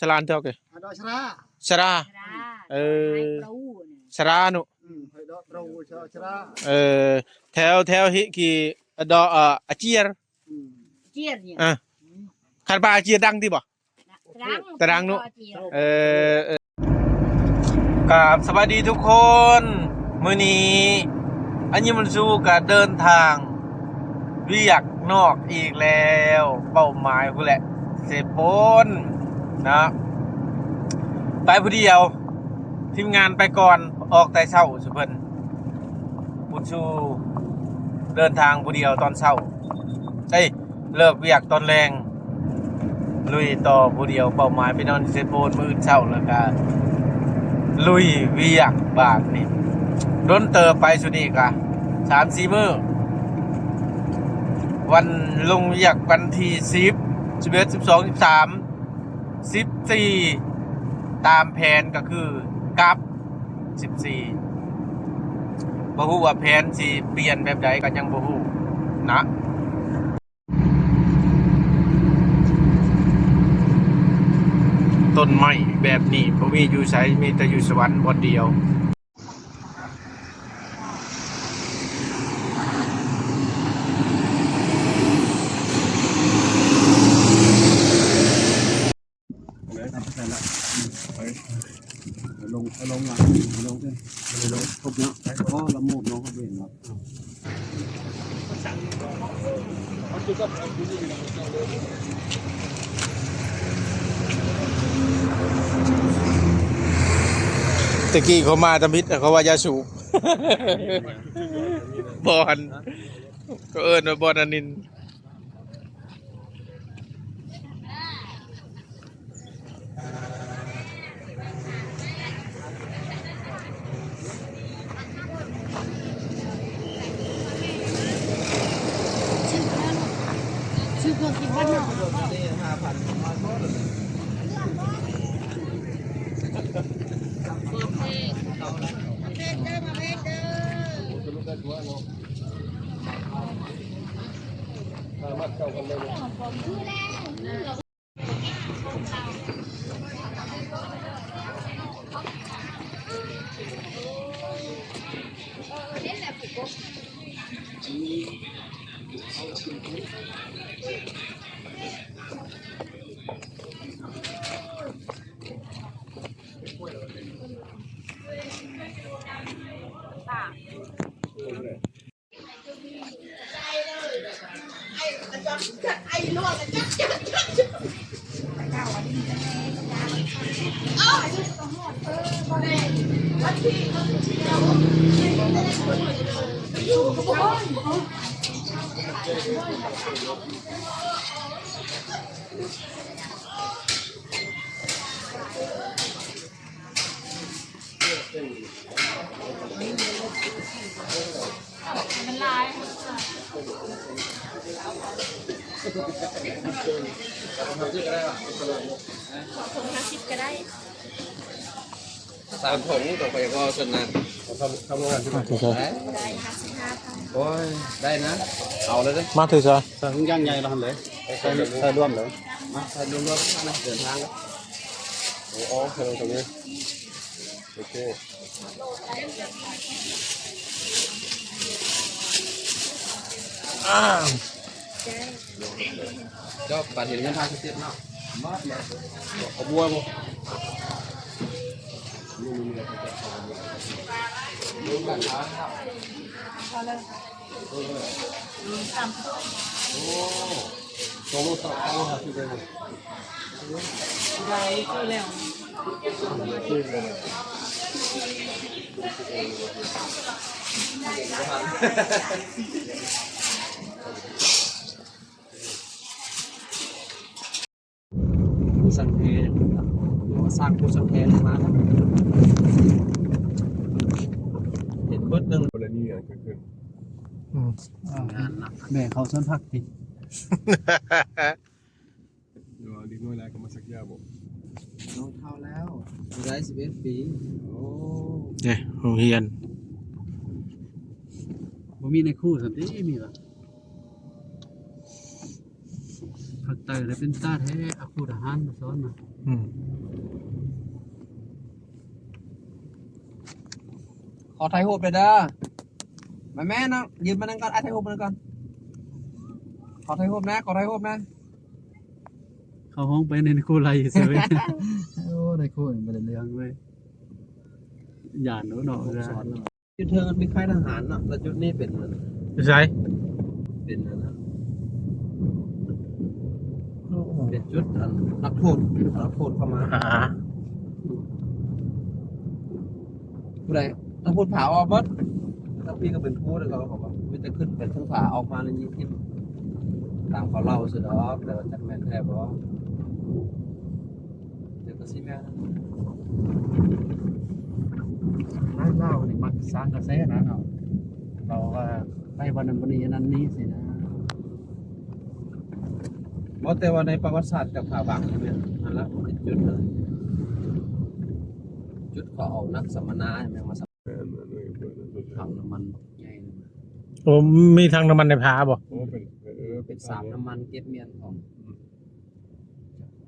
สลานเท่าไหร่ดอกชรา สราสรานุดอกเราชราแถวฮิกีดออาเจียร์ขันปลาอาเจียร์ดังที่บ่ตะดังนุกับสวัสดีทุกคนมื้อนี้อันนี้มันสู้กับเดินทางเวียกนอกอีกแล้วเป้าหมายกูแหละเสพปนนะไปผู้เดียวทีมงานไปก่อนออกแต่เช้าสุเพิ่นบุญชูเดินทางผู้เดียวตอนเช้าเลิกเวียกตอนแรงลุยต่อผู้เดียวเป้าหมายไปนอนเสพปนมื้อเช้าแล้วก็ลุยเวียกบาทนี่โดนเติบไปสุนี่กะ3-4 มื้อวันลงเวียกวันที่10 11 12 13 14ตามแผนก็คือกลับ14บ่ฮู้ว่าแผนสิเปลี่ยนแบบใดก็ยังบ่ฮู้นะต้นไม้แบบนี้บ่มีอยู่ไสมีแต่อยู่สวรรค์บ่เดียวลงมาลงทุบเนาะก็ละมุดน้องเขาเห็นเนาะตะกี้เขามาตะมิดเขาว่ายาสูบบอนก็เอิ้นว่าบอนอนินชื่อพวกที่บ้านเรามันลายก็ได้3 ถุงต่อไปก็ส่วนนั้นทำงานที่ไหนได้55,000โอ้ยได้นะเอาเลยเด้มาถือซะ ใส่ถุงย่างใหญ่เราทำเลยใส่ร่วมเลย มาใส่รวมๆนะเดินทางแล้วโอ้เธอตรงนี้โอเคก็ปัดเห็นเงินทางเสียบเนาะมาเลยเอาบัวบ่ดูกันครับพอเลยโอ้โตต่อครับที่ได้ได้คือแล้วผู้สังเกตสร้างผู้สังเกตมาเห็นเบิดนึงคนละนี่อ่ะคือแม่เขาส้นผักติเดี๋ยวดีน้อยแล้วก็มาสักยาบ่น้องเท่าแล้วได้11 ปีโอ้เนี่ยโรงเรียนบ่มีในคู่สันติมีป่ะผักไตเลยเป็นตาแท้อาคูทหารมาสอนมา อืม ขอถ่ายรูปเลยเด้อมาแม่นะยืนมานั่งก่อนถ่ายรูปมานั่งก่อนขอถ่ายรูปนะขอถ่ายรูปนะ เข้าห้องไปในคู่ไรเซเว่น โอ้ในคู่มันเป็นเรื่องเว้ยหยาดโน้ตหนอนะ จุดเธอมันมีค่ายทหารเนาะแล้วจุดนี้เป็นอะไร ใช่ เป็นอะไรนะเป็นจุดนักโทษเข้ามา หา ผู้ใดนักโทษผาออกบัดแล้วพี่ก็เป็นผู้แล้วเขาบอกว่ามันจะขึ้นเป็นทั้งผาออกมาแล้วยิงที่ตามเขาเล่าสุดอกแต่ว่าจักแม่นแท้บ่เดี๋ยวก็สิแม่น ร้านเหล้านี่มักสร้างกระแสนะเราก็ไปวันนั้นวันนี้นั้นนี้สินะ บ่แต่ว่าในประวัติศาสตร์กับผาบังนี่แม่นนั่นละเป็นจุดเลยจุดเขาเอานักสัมมนาใช่ไหมมาสัมถังน้ำมันใหญ่เลย โอ้มีทางน้ำมันในผาบ่ โอ้เป็นสามน้ำมันเก็บเมียนของ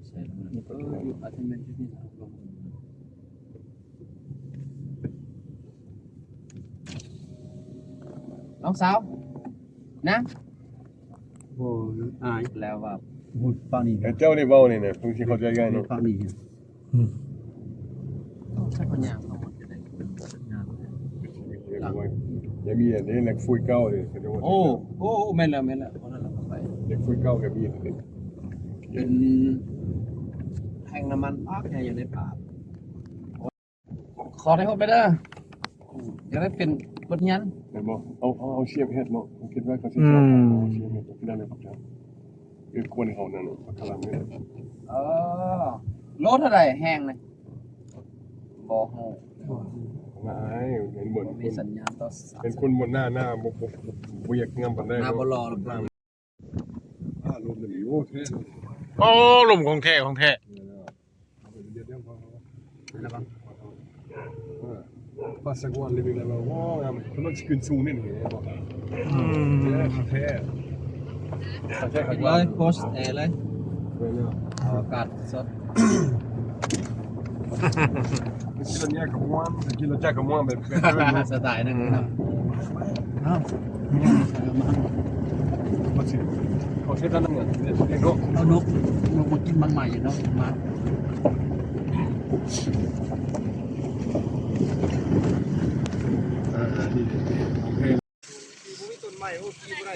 ใช่แล้วอยู่อาทิตย์นึงที่นี่ลงน้องสาวนะ โอ้อาย แล้วว่า หุ่นปานี่ เจ้านี่เว้านี่นะบางทีเขาใจง่ายเนาะ ปานี่ ใช้ปัญญาเขาหมดจะได้ ยังมีอันนี้แหลกฟุยเก้าเลยเขาจะว่า โอ้แม่นแล้ววันนั้นเราก็ไป แหลกฟุยเก้าก็มีนี่ เป็นแห่งน้ำมันภาคใหญ่อยู่ในป่าขอได้ครบไปเด้ออยากได้เป็นบทเรียน เห็นบ่เอาเชียบเฮ็ดเนาะคิดว่าเขาสิชอบเชียบเฮ็ดที่นั่นเลยครับควรเขานั่นน่ะพลังนี่ โลเท่าไหร่แห้งเลยบ่ฮู้ มาไอ้เห็นบ่ มีสัญญาณต่อสาร เป็นคนบนหน้าบ่อยากงามปานใด หน้าบ่รอหรอก รวมเลยโอ้แท้ โอ้หลุมของแท้ของแท้ Passa agora ali leva oh quando eu discuto isso nem é bom อืม แท้แท้ เลยโพสแอร์เลยเอาอากาศสด กินเนี่ยกับม่วนกินแล้วจ้ากับม่วนแบบ สไตล์นั่นครับ อ้าว มันสิเขาใช้กันนั่นเนี่ยเด็กเนาะ เอานกมากินบางใหม่เนาะมา ดีโอเค ต้นไม้โอ้ขี้บ่ได้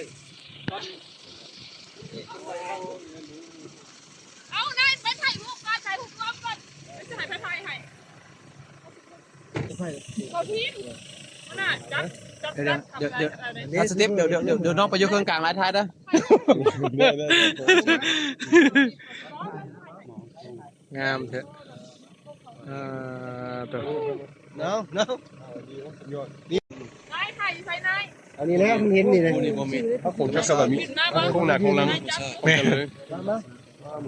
เอานายไปถ่ายรูปก่อนถ่ายรูปก่อนก่อนจะถ่ายให้เราทีมน่ะจับ เดี๋ยวสเต็ปเดี๋ยวน้องไปยกเครื่องกลางหลายท้ายเด้อ งามเถอะตัว เนาะ นายถ่ายอยู่ใส่นาย อันนี้แล้วเห็นนี่เลย ถ้าผมจะสวัสดีคงหนักคงลัง แม่ เลย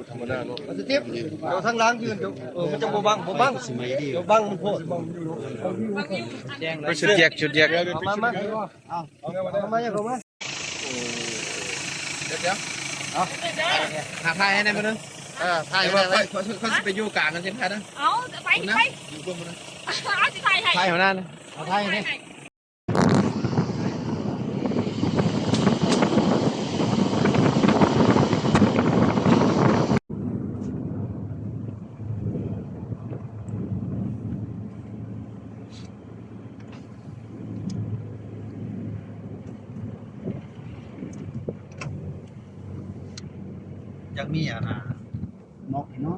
ธรรมดาเนาะ สเต็ปเดี๋ยวทางล้างยืนเดี๋ยวมันจะบ่บังเดี๋ยวบังมันโพด ไปชุดแยก มาเอามาอย่าลงมาเดี๋ยวหาทายให้ได้มั้ยนึงทายว่าเขาจะไปอยู่กลางกันใช่ไหมนะ เอาไป อยู่เบื้องบนนะ เอาสิถ่ายให้ ทายหัวหน้านะเอาทายให้ อยากมีอ่ะนะนกเนาะ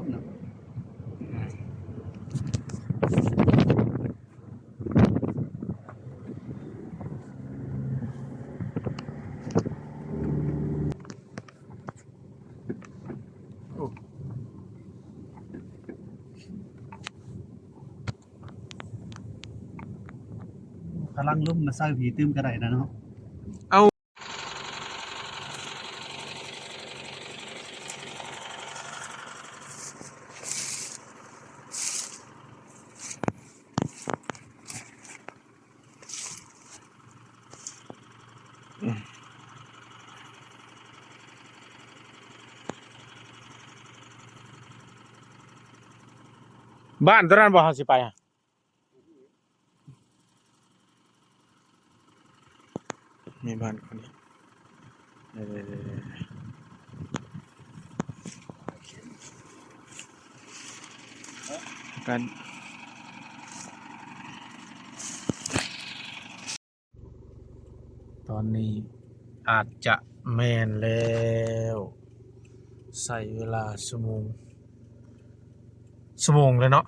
พลังลุ่มมาใส่ผีตื้มกระไดนะเนาะ บ้านตอนนั้นบ่เฮาสิไปอ่ะมีบ้านคนนี้กันตอนนี้อาจจะแม่นแล้วใส่เวลาชั่วโมงเลยเนาะ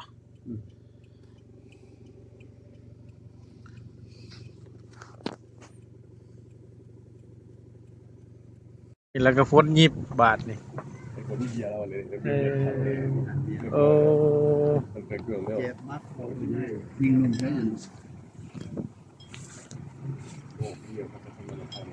แล้วก็ฝนยิบบาทนี่ ไอ้คนที่เหี้ยเราเลยแล้วเป็นทางเลย เออ มันเป็นเครื่องแล้ว เจ็บมากยิงหนุ่มนั่น โอ้เหี้ยเขาจะทำอะไรกัน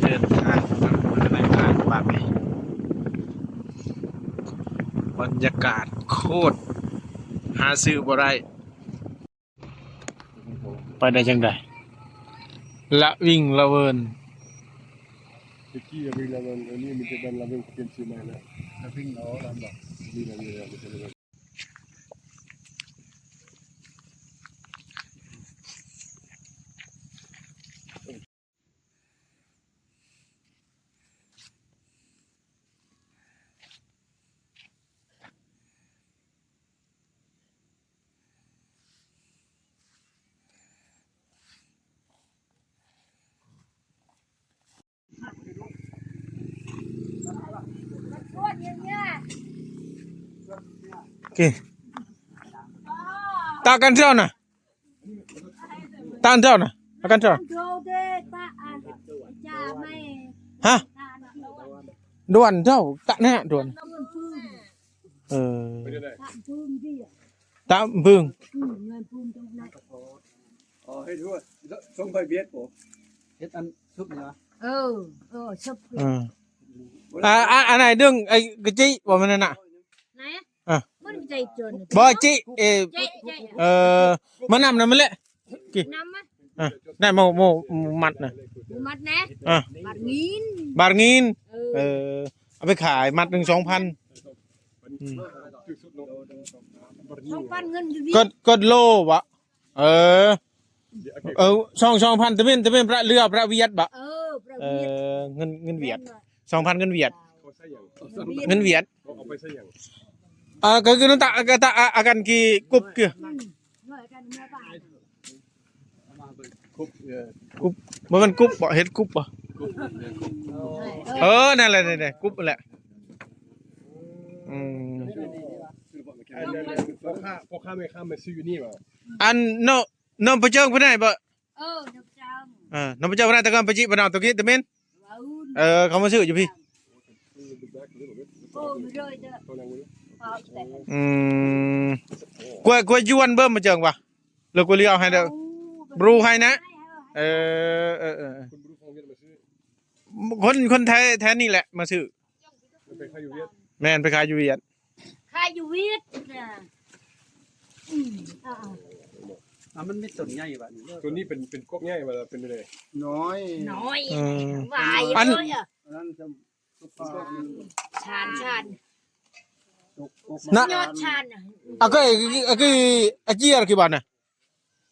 เดินทางมาในทางบาทนี่บรรยากาศโคตรหาซื้อบ่ได้ไปได้จังไดละวิ่งละเวิน ตะกี้มีแล้วมันอันนี้มีแต่ดันเราเป็นเปลี่ยนชื่อใหม่แล้ว แล้ววิ่งเอาลำบาก มีแล้วมีแล้วมีแล้ว โอเคตากันเจ้าน่ะตากันเจ้าน่ะตากันเจ้า ฮะด่วนเจ้าตะแน่ด่วนเออ ไม่ได้ ตะพึ่ง อ๋อให้ดูส่งไปเบียดผมเฮ็ดอันซุปเนี่ยวะ ชุบ เอออันไหนดึงไอ้กะจิบ่มันนั่นน่ะ ไหน อ่ะ มันใจจน บ่จิใจมันนำน่ะมันแหละ น้ำมั้ย ได้โมมัดน่ะ มัดนะ อ่ะ มัดงิน บาทงิน เออ เอาไปขายมัดหนึ่ง 2,000 ช่องปั้นเงินอยู่ดี กดโลวะเออ2,000ตะเว้นพระเรือพระเวียดบะ ประ เอ เวียด เงินเวียด 2,000เงินเวียด เขาใส่อย่าง เงินเวียด เอาไปใส่อย่าง ก็คือนั่นตะอากันกี่กุบกี่ เมื่อกันเมื่อบ่าย คุบ กุบมันกุบบ่เฮ็ดกุบบ่นั่นแหละนี่กุบนั่นแหละอืม พอข้ามไม่ข้ามมาซื้ออยู่นี่มา อันน้องไปเจิงไปไหนบ่ นักจัง น้องไปเจิงไปไหนตะกันไปจิบ่นเอาตะกี้ตะเม่นเขามาซื้ออยู่พี่ โอ้ไม่เลยเด้อ ตัวนั้น แต่ กล้วยยวนเบิ่มมาเจิงว่ะแล้วกูเลี้ยวให้เด้อบรูให้นะคุณรู้ฟองเวียนมาซื้อ คนแท้นี่แหละมาซื้อ มันเป็นข้าวอยู่เวียด แม่นไปขายอยู่เวียด ใครอยู่วิทย์น่ะมันมีต้นใหญ่บ้าน ตัวนี้เป็นกบง่ายมาเป็นอะไร น้อย น้อยวายเลยอ่ะ นั่นจะซุปปลา ชาน นะ ยอดชานอ่ะ ก็อาเจียร์กี่บาทน่ะ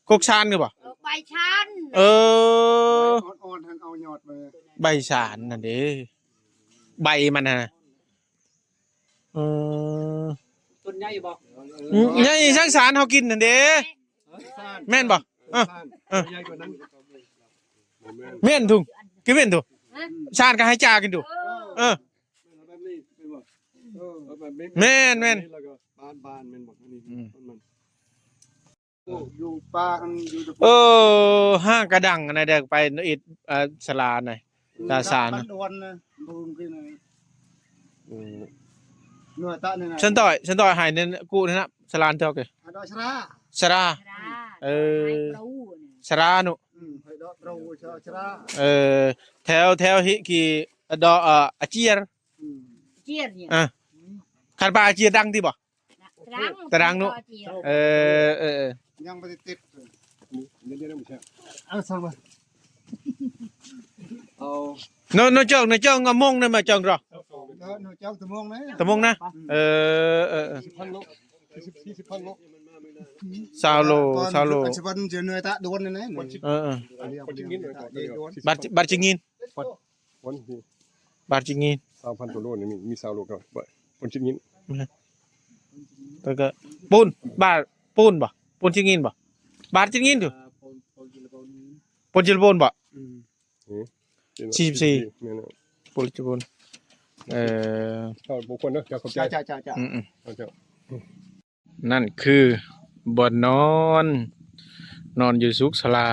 กกชานคือบ่ ใบชาน อ่อนๆทางเอายอดมา ใบชานนั่นเด้ใบมันน่ะต้นใหญ่บ่ ใหญ่ช่างสารเฮากินนั่นเด้แม่นบ่ ใหญ่กว่านั้น แม่นถุงกินแม่นถุงชาติก็ให้จ่ากินดูแบบนี้เป็นบ่แม่น แล้วก็บานเป็นบอกนี่มัน อยู่ป่ากันอยู่ ห้างกระดังอันนั้นเด็กไปอิดสลาหน่อยตาสาร ดวนนะบูมขึ้นเนื้อตะนี่นะ ฉันต่อยหายเนี่ยกูนี่นะสลานเท่ากัน ดอกชรา สราสรานุ ให้ดอกเราชรา แถวฮิกีดออาเจียร์ เจียร์เนี่ย คันปลาอาเจียดังที่บ่ตะดังนุ ยังไม่ได้ติด เดี๋ยวไม่ใช่ เอาสั่งมา เอา nó chong ngâm mông này mà chong rồi nó cháu tụi mông đấy tầm mông nè10,000 นาะ40,000 เนาะ sao lô chỉ vẫn chỉ người ta đuôn này này คนจิงงินเลยก่อนเดี๋ยว bát chinh nghìn วันที่ bát chinh nghìn 3,000 ตัวโลนี่มีซาวโลก็คนจิงงิน cái cái pun bỏ pun chinh nghìn bỏ bát chinh nghìn thôi pun chil pun bỏ เนี่ย pun chil pun ถ้าบุคคลเนาะจะเข้าใจ chà เอาเจ้า นั่นคือบ่อนนอนอยู่สุขศาลา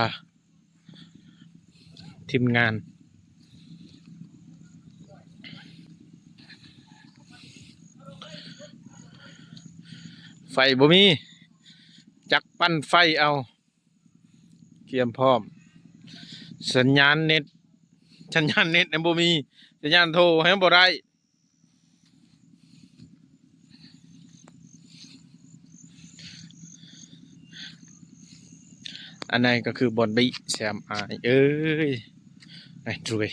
ทีมงานไฟบ่มีจักปั้นไฟเอาเตรียมพร้อมสัญญาณเน็ตนะบ่มีสัญญาณโทรให้บ่ได้อันนั้นก็คือบอนบิแซมอายเอ้ยไอ้รวย